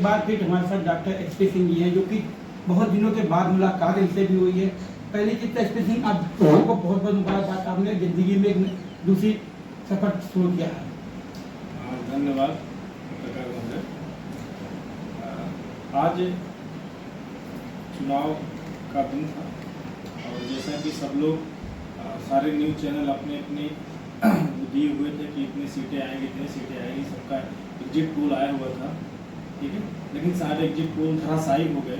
बार फिर हमारे साथ डॉक्टर एचपी सिंह जी हैं, जो कि बहुत दिनों के बाद मुलाकात इनसे भी हुई है। पहली चीज तो एचपी सिंह, आपको बहुत बहुत मुबारकबाद, आपने जिंदगी में एक दूसरी सफर शुरू किया है। धन्यवाद पत्रकार महोदय। आज चुनाव का दिन था और जैसा कि सब लोग सारे न्यूज़ चैनल अपने अपने दिए हुए थे कि इतनी सीटें आएंगी, इतनी सीटें आएंगी, सबका एग्जिट पोल आया हुआ था, ठीक है। लेकिन सारे एग्जिट पोल धराशायी हो गए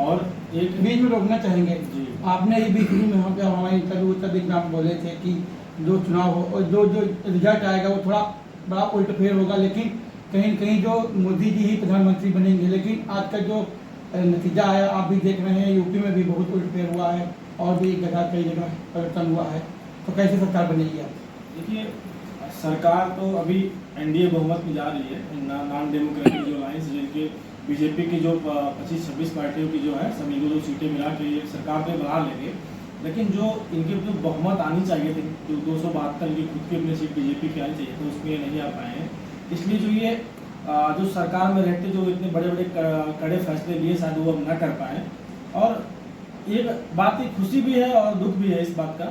और एक बीच में रोकना चाहेंगे जी। आपने ये बीच में यहाँ पे हमारे इंटरव्यू तक आप बोले थे कि जो चुनाव हो और जो रिजल्ट आएगा वो थोड़ा बड़ा उल्टफेर होगा, लेकिन कहीं कहीं जो मोदी जी ही प्रधानमंत्री बनेंगे। लेकिन आज का जो नतीजा आया आप भी देख रहे हैं, यूपी में भी बहुत उल्टफेर हुआ है और भी कई जगह परिवर्तन हुआ है। तो कैसे सरकार बनेगी आप? देखिए, सरकार तो अभी एनडीए बहुमत में जा रही है, नॉन डेमोक्रेटिक जो अलायंस, जिनके बीजेपी की जो 25-26 पार्टियों की जो है सभी को 2 सीटें मिला के ये सरकार पे बना लेंगे। लेकिन जो इनके जो बहुमत आनी चाहिए थी, जो 272 की खुद की अपनी सीट बीजेपी की आनी चाहिए, तो उसमें नहीं आ पाए हैं। इसलिए जो ये जो सरकार में रहते जो इतने बड़े बड़े कड़े फैसले लिए, शायद वो अब न कर पाए। और एक बात की खुशी भी है और दुख भी है इस बात का।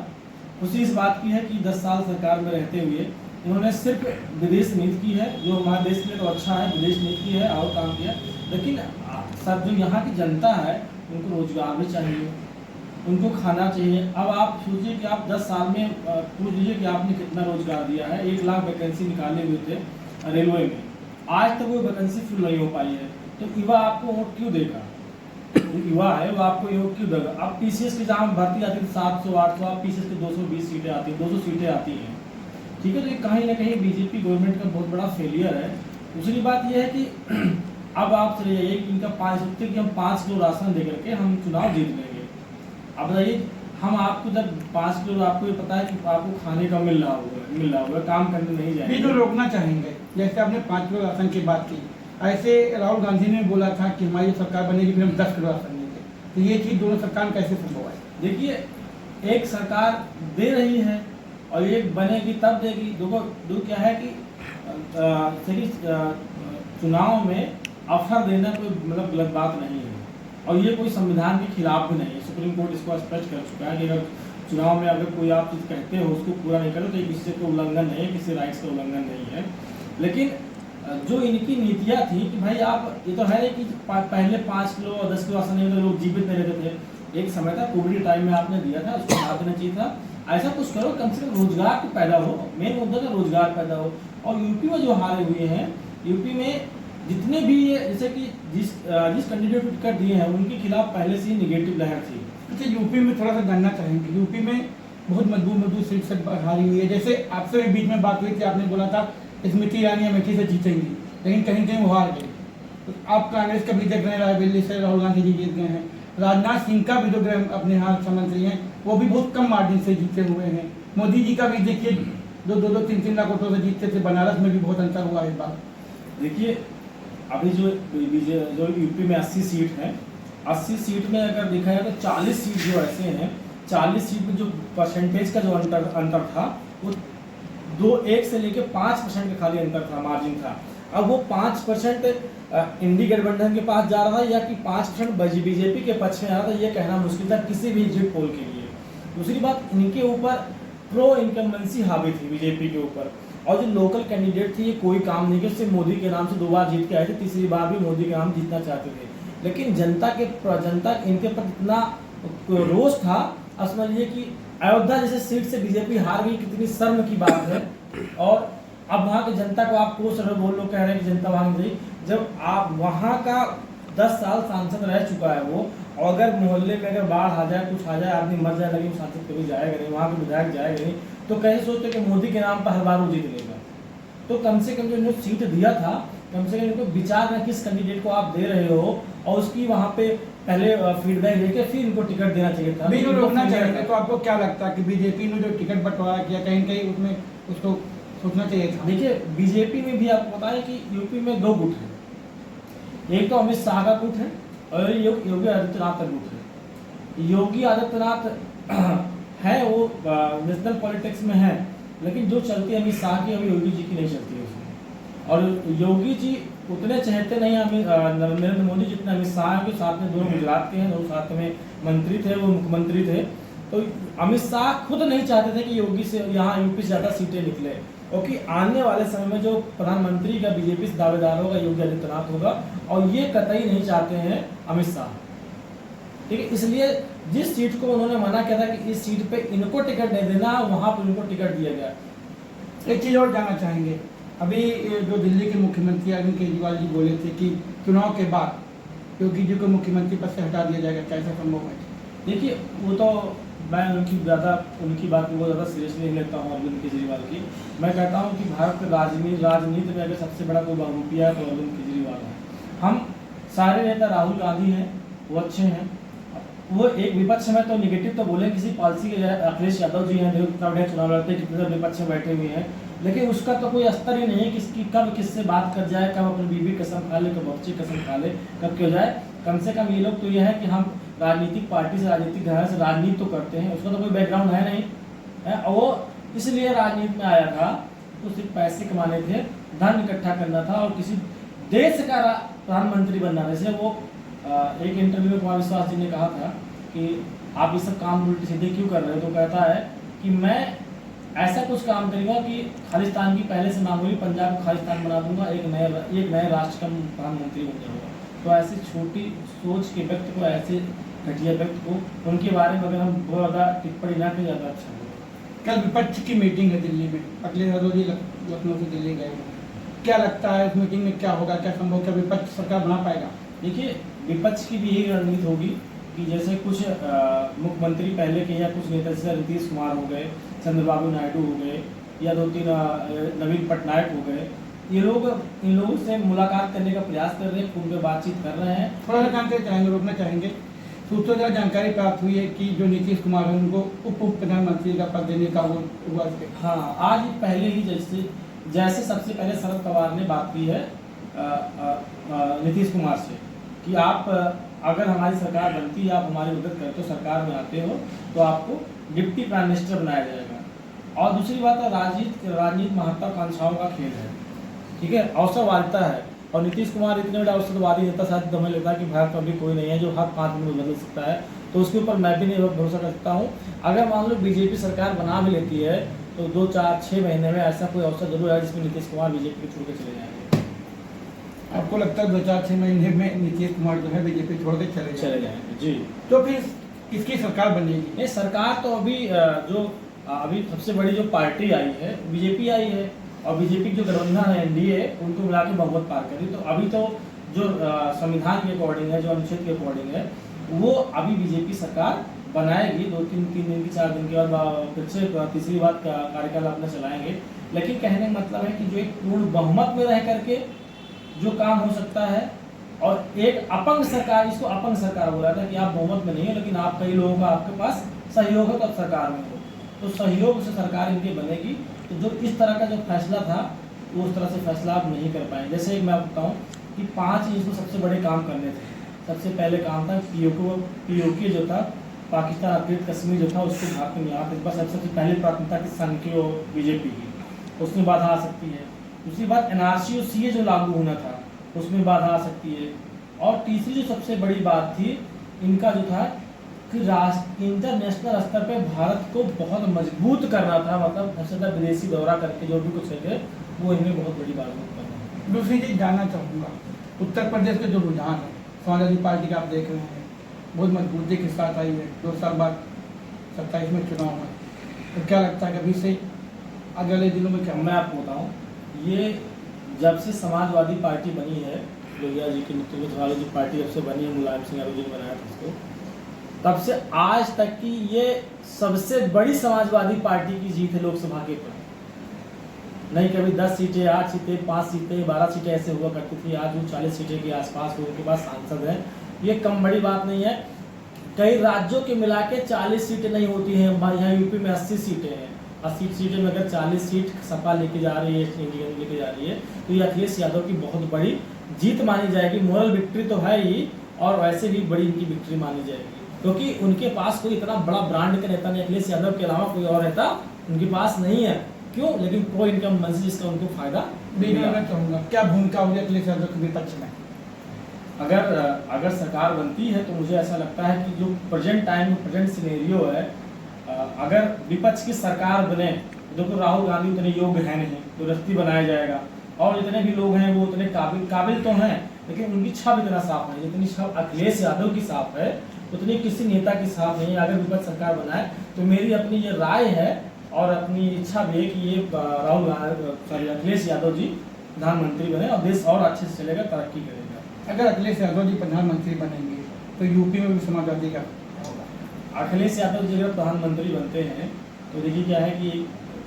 खुशी इस बात की है कि 10 साल सरकार में रहते हुए उन्होंने सिर्फ विदेश नीति की है, जो हमारे देश के लिए तो अच्छा है, विदेश नीति की है और काम किया। लेकिन सब जो यहाँ की जनता है उनको रोजगार भी चाहिए, उनको खाना चाहिए। अब आप सोचिए कि आप 10 साल में पूछ लीजिए कि आपने कितना रोजगार दिया है। 1 लाख वैकेंसी निकाले हुए थे रेलवे में, आज तक वो वैकेंसी फिल नहीं हो पाई है। तो युवा आपको वोट क्यों देगा? युवा है वो आपको वोट क्यों देगा? अब पीसीएस की जहाँ भर्ती आती है 700-800, आप पीसीएस की 220 सीटें आती हैं, 200 सीटें आती हैं, ठीक है। तो ये कहीं ना कहीं बीजेपी गवर्नमेंट का बहुत बड़ा फेलियर है। दूसरी बात यह है कि अब आप चले जाइए कि इनका 5 रुपये की हम 5 किलो राशन दे करके हम चुनाव जीत लेंगे। अब बताइए, हम आपको जब 5 किलो, आपको ये पता है कि आपको खाने का मिल रहा होगा, काम करने नहीं जाएंगे। बीच में रोकना चाहेंगे, जैसे आपने 5 किलो राशन की बात की, ऐसे राहुल गांधी ने बोला था कि हमारी सरकार बनेगी फिर हम 10 किलो राशन देंगे। तो ये चीज़ दोनों सरकार कैसे संभव है? देखिए, एक सरकार दे रही है और एक बनेगी तब देगी। दो क्या है कि चुनाव में ऑफर देना कोई मतलब गलत बात नहीं है और ये कोई संविधान के खिलाफ भी नहीं है। सुप्रीम कोर्ट इसको स्पष्ट कर चुका है कि अगर चुनाव में अगर कोई आप चीज़ कहते हो उसको पूरा नहीं करो तो ये किसी का उल्लंघन नहीं है, किसी राइट्स का उल्लंघन नहीं है। लेकिन जो इनकी नीतियाँ थी कि भाई आप, ये तो है कि पहले 5 किलो और 10 किलो राशन नहीं होते, लोग जीवित नहीं रहते थे। एक समय था कोविड टाइम में आपने दिया था, उसको हटा देना चाहिए था। ऐसा कुछ करो, कम से कम रोजगार तो पैदा हो, मेन मुद्दा तो रोजगार पैदा हो। और यूपी में जो हारे हुए हैं, यूपी में जितने भी जैसे कि जिस कैंडिडेट को टिकट दिए हैं उनके खिलाफ पहले से ही निगेटिव लहर थी। अच्छा, यूपी में थोड़ा सा जानना चाहेंगे, यूपी में बहुत मजबूत सीट से हारी हुई है। जैसे आपसे भी बीच में बात हुई थी, आपने बोला था स्मृति ईरानी अमेठी से जीतेंगी, लेकिन कहीं कहीं वो हार गई। तो आप कांग्रेस का भी देख रहे हैं, रायबरेली से राहुल गांधी जी जीत गए हैं। राजनाथ सिंह का भी जो अपने यहाँ रक्षा मंत्री हैं वो भी बहुत कम मार्जिन से जीते हुए हैं। मोदी जी का भी देखिए 2-3 लाख वोटों से जीतते थे। बनारस में भी बहुत अंतर हुआ है इस बार। देखिए, अभी जो यूपी में 80 सीट है, 80 सीट में अगर देखा जाए तो 40 सीट जो ऐसे हैं, 40 सीट में जो परसेंटेज का जो अंतर था वो 1 से लेके 5% का खाली अंतर था, मार्जिन था। अब वो 5% इंडी गठबंधन के पास जा रहा था या कि 5% बीजेपी के पक्ष में आ रहा था, ये कहना मुश्किल था किसी भी एग्जिट पोल के लिए। दूसरी बात, इनके ऊपर प्रो इनकम्बेंसी हावी थी बीजेपी के ऊपर, और जो लोकल कैंडिडेट थे ये कोई काम नहीं किया। उससे मोदी के नाम से 2 बार जीत के आए थे, तीसरी बार भी मोदी के नाम जीतना चाहते थे। लेकिन जनता इनके पर इतना रोष था। अब समझिए कि अयोध्या जैसे सीट से बीजेपी हार गई, कितनी शर्म की बात है। और अब वहाँ की जनता को आप कोस रहे, बोल लोग कह रहे हैं कि जनता वहाँ गई, जब आप वहाँ का 10 साल सांसद रह चुका है वो, और अगर मोहल्ले में अगर बाढ़ आ जाए, कुछ आ जाए, आदमी मर जाए, लेकिन सांसद कभी जाएगा नहीं, वहाँ के विधायक जाएगा नहीं, तो कैसे सोचते कि मोदी के नाम पर हर बार वो जीत लेगा? तो कम से कम जो इन्होंने सीट दिया था, कम से कम इनको विचार करें किस कैंडिडेट को आप दे रहे हो और उसकी वहाँ पे पहले फीडबैक लेके फिर इनको टिकट देना चाहिए था। बीच में रोकना चाहिए। तो आपको क्या लगता है कि बीजेपी ने जो टिकट बंटवारा किया, कहीं कहीं उसमें उसको सोचना चाहिए था? देखिए, बीजेपी में भी आपको पता है कि यूपी में 2 गुट हैं। एक तो अमित शाह का गुट है और योगी आदित्यनाथ का गुट है। योगी आदित्यनाथ है वो नेशनल पॉलिटिक्स में है, लेकिन जो चलती है अमित शाह की, अभी योगी जी की नहीं चलती है उसमें। और योगी जी उतने चहेते नहीं नरेंद्र मोदी जितने अमित शाह हैं, साथ में दोनों गुजरात के हैं, दोनों साथ में मंत्री थे, वो मुख्यमंत्री थे। तो अमित शाह खुद नहीं चाहते थे कि योगी से यहाँ यूपी से ज़्यादा सीटें निकले, क्योंकि आने वाले समय में जो प्रधानमंत्री का बीजेपी से दावेदार होगा योगी आदित्यनाथ होगा, और ये कतई नहीं चाहते हैं अमित शाह। ठीक है, इसलिए जिस सीट को उन्होंने मना किया था कि इस सीट पे इनको टिकट नहीं देना, वहाँ पर उनको टिकट दिया गया। एक चीज़ और जानना चाहेंगे, अभी जो दिल्ली के मुख्यमंत्री अरविंद केजरीवाल जी बोले थे कि चुनाव के बाद योगी जी को मुख्यमंत्री पद से हटा दिया जाएगा, क्या ऐसा संभव है? देखिए, वो तो मैं उनकी बात को बहुत ज़्यादा सीरियसली नहीं लेता हूँ अरविंद केजरीवाल की। मैं कहता हूँ कि भारत के राजनीति में अगर सबसे बड़ा कोई बहुरूपिया है तो अरविंद केजरीवाल है। हम सारे नेता, राहुल गांधी हैं, वो अच्छे हैं, वो एक विपक्ष में तो निगेटिव तो बोले किसी पॉलिसी के, अखिलेश यादव जी हैं, कितना बढ़िया चुनाव लड़ते हैं, कितने विपक्ष में बैठे हुए हैं, लेकिन उसका तो कोई स्तर ही नहीं है किसकी कब किससे बात कर जाए, कब अपनी बीवी कसम खा ले, कब बच्चे कसम खा ले, कब क्यों जाए। कम से कम ये लोग तो ये है कि हम राजनीतिक पार्टी से, राजनीतिक घराने से राजनीति तो करते हैं, उसका तो कोई बैकग्राउंड है नहीं है, और वो इसलिए राजनीति में आया था तो सिर्फ पैसे कमाने थे, धन इकट्ठा करना था और किसी देश का प्रधानमंत्री बनना। जैसे वो एक इंटरव्यू में कुमार विश्वास जी ने कहा था कि आप ये सब काम उल्टे सीधे क्यों कर रहे हो, तो कहता है कि मैं ऐसा कुछ काम करूँगा कि खालिस्तान की पहले से मांग हुई पंजाब को खालिस्तान बना दूंगा, एक नए राष्ट्र का प्रधानमंत्री बन जाऊँगा। तो ऐसी छोटी सोच के व्यक्ति को, ऐसे घटिया व्यक्ति को, उनके बारे में अगर हम बहुत ज़्यादा टिप्पणी ना करें ज़्यादा अच्छा होगा। कल विपक्ष की मीटिंग है दिल्ली में, अगले यादव जी लखनऊ से दिल्ली गए हैं, क्या लगता है इस मीटिंग में क्या होगा, क्या संभव, क्या विपक्ष सरकार बना पाएगा? देखिए, विपक्ष की भी यही रणनीति होगी कि जैसे कुछ मुख्यमंत्री पहले के या कुछ नेता जैसे नीतीश कुमार हो गए, चंद्रबाबू नायडू हो गए, या 2-3 नवीन पटनायक हो गए, ये लोग इन लोगों से मुलाकात करने का प्रयास कर रहे हैं, फोन पे बातचीत कर रहे हैं। थोड़ा सा जानकारी चाहेंगे, रोकना चाहेंगे। सूत्रों से जानकारी प्राप्त हुई है कि जो नीतीश कुमार है उनको उप प्रधानमंत्री का पद देने का वो हुआ। हाँ, आज पहले ही जैसे सबसे पहले शरद पवार ने बात की है नीतीश कुमार से कि आप अगर हमारी सरकार बनती है, आप हमारी मदद करते हो, सरकार में आते हो, तो आपको डिप्टी प्राइम मिनिस्टर बनाया जाएगा। और दूसरी बात है, राजनीति महत्वाकांक्षाओं का खेल है, ठीक है, अवसरवादिता है। और नीतीश कुमार इतने बड़े अवसरवादी नेता शायद हमें लगता है कि भारत में भी कोई नहीं है जो हर 5 मिनट में बदल सकता है, तो उसके ऊपर मैं भी नहीं भरोसा कर सकता हूँ। अगर मान लो बीजेपी सरकार बना भी लेती है तो 2, 4, 6 महीने में ऐसा कोई अवसर जरूर है जिसमें नीतीश कुमार बीजेपी को छोड़ के चले जाएंगे। आपको लगता है 2, 4, 6 महीने में नीतीश कुमार जो है बीजेपी छोड़ के चले जाएंगे? जी। तो फिर किसकी सरकार बनेगी? ये सरकार तो अभी सबसे बड़ी जो पार्टी आई है बीजेपी आई है, और बीजेपी जो गठबंधन है एनडीए, उनको मिला के बहुमत पार करी। तो अभी तो जो संविधान के अकॉर्डिंग है, जो अनुच्छेद के अकॉर्डिंग है, वो अभी बीजेपी सरकार बनाएगी। 2-3 दिन की 4 दिन के बाद फिर से तीसरी बार कार्यकाल अपना चलाएंगे। लेकिन कहने का मतलब है कि जो एक पूर्ण बहुमत में रह करके जो काम हो सकता है, और एक अपंग सरकार, इसको अपंग सरकार बोला था कि आप बहुमत में नहीं हो लेकिन आप कई लोगों का आपके पास सहयोग है तो आप सरकार में हो, तो सहयोग से सरकार इनकी बनेगी। तो जो इस तरह का जो फैसला था वो उस तरह से फैसला आप नहीं कर पाए। जैसे एक मैं बताऊँ कि 5 इसको सबसे बड़े काम करने थे। सबसे पहले काम था पीओके जो था, पाकिस्तान अधिकृत कश्मीर जो था, उसको भारत में यहाँ इस बार सबसे पहली प्राथमिकता किसान की और बीजेपी की, उसमें बाधा आ सकती है। दूसरी बात एनआरसी और सीए जो लागू होना था उसमें बाधा आ सकती है। और तीसरी जो सबसे बड़ी बात थी इनका जो था कि इंटरनेशनल स्तर पे भारत को बहुत मजबूत करना था, मतलब सबसे ज़्यादा विदेशी दौरा करके जो भी कुछ है वो इनमें बहुत बड़ी बात करना। दूसरी चीज़ जानना चाहूँगा, उत्तर प्रदेश के जो रुझान है, समाजवादी पार्टी का आप देख रहे हैं बहुत मजबूती के साथ आई है, 2 साल बाद 27 में चुनाव है, तो क्या लगता है कभी से अगले दिनों में क्या? मैं आपको बताऊँ, ये जब से समाजवादी पार्टी बनी है, लोहिया जी के नेतृत्व वाली जो पार्टी जब से बनी है, मुलायम सिंह यादव जी ने बनाया था उसको, तब से आज तक की ये सबसे बड़ी समाजवादी पार्टी की जीत है लोकसभा के पर। नहीं कभी 10 सीटें, 8 सीटें, 5 सीटें, 12 सीटें ऐसे हुआ करती थी, आज वो 40 सीटें के आसपास उनके पास सांसद हैं। ये कम बड़ी बात नहीं है। कई राज्यों के मिला के 40 सीटें नहीं होती हैं, यहाँ यूपी में 80 सीटें हैं। 80 सीटें में अगर 40 सीट सपा लेके जा रही है, इंडिया लेके जा रही है, तो ये अखिलेश यादव की बहुत बड़ी जीत मानी जाएगी। मोरल विक्ट्री तो है ही, और वैसे भी बड़ी इनकी विक्ट्री मानी जाएगी, क्योंकि उनके पास कोई इतना बड़ा ब्रांड का नेता नहीं, अखिलेश यादव के अलावा कोई और नेता उनके पास नहीं है। क्यों, लेकिन प्रो इनकम जिसका उनको फायदा देखना चाहूँगा क्या भूमिका होगी अखिलेश यादव के विपक्ष में। अगर सरकार बनती है तो मुझे ऐसा लगता है कि जो प्रेजेंट टाइम प्रेजेंट सिनेरियो है, अगर विपक्ष की सरकार बने, देखो राहुल गांधी उतने योग्य है नहीं तो रस्ती बनाया जाएगा, और जितने भी लोग हैं वो उतने काबिल तो हैं, लेकिन उनकी छवि इतना साफ नहीं, जितनी छवि अखिलेश यादव की साफ है उतनी किसी नेता की साफ नहीं है। अगर विपक्ष सरकार बनाए तो मेरी अपनी ये राय है और अपनी इच्छा भी है कि ये अखिलेश यादव जी प्रधानमंत्री बने और देश और अच्छे से चलेगा, तरक्की करेगा। अगर अखिलेश यादव जी प्रधानमंत्री बनेंगे तो यूपी में भी समाजवादी का होगा। अखिलेश यादव जी अगर प्रधानमंत्री बनते हैं तो देखिए क्या है कि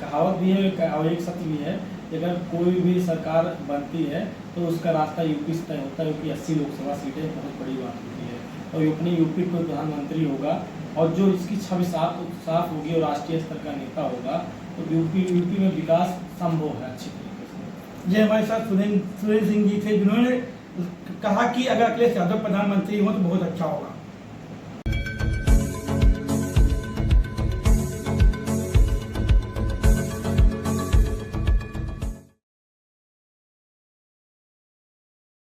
कहावत भी है और एक सत्य भी है कि अगर कोई भी सरकार बनती है तो उसका रास्ता यूपी से तय होता है, क्योंकि 80 लोकसभा सीटें बहुत बड़ी बात होती है, और अपनी यूपी कोई प्रधानमंत्री होगा और जो इसकी छवि साफ होगी और राष्ट्रीय स्तर का नेता होगा तो यूपी में विकास संभव है अच्छी तरीके से। ये हमारे साथ सुरेंद्र सिंह जी थे जिन्होंने कहा कि अगर अखिलेश यादव प्रधानमंत्री हो तो बहुत अच्छा होगा।